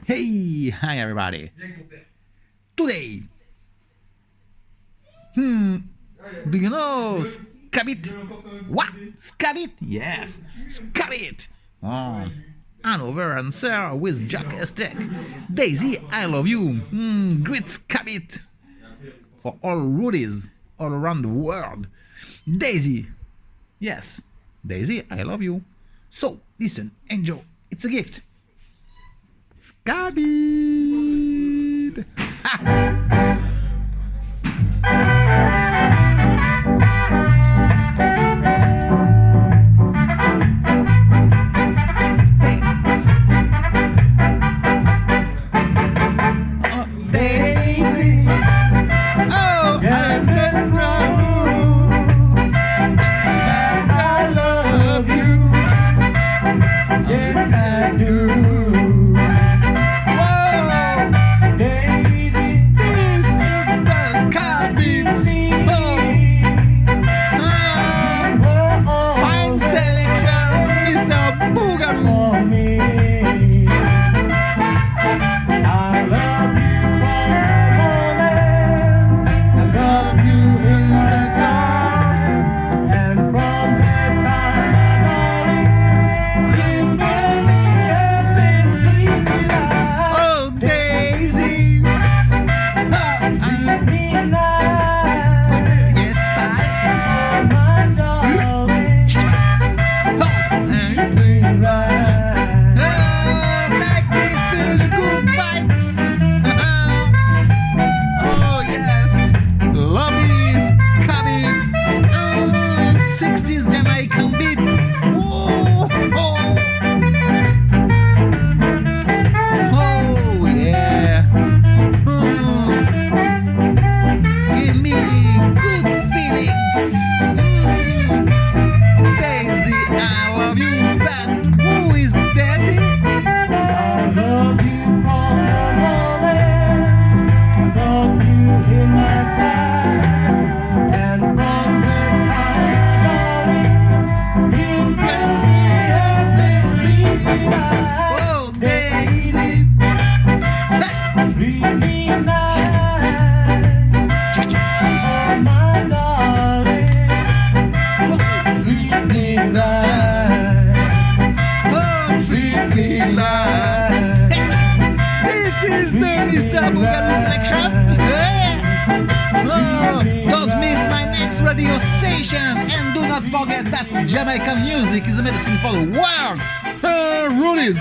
Hey, hi everybody. Today, do you know Skabit? What? Skabit? Yes, Skabit. Another answer with Jack Estek. Daisy, I love you. Great Skabit. For all Rudies all around the world. Daisy. Yes, Daisy, I love you. So, listen, enjoy. It's a gift. Skabit. Daisy. Oh, Alexandra. I love you. Yes, I do. This is the Mr. Boogaloo selection. Don't miss my next radio station, and do not forget that Jamaican music is a medicine for the world. Rudies.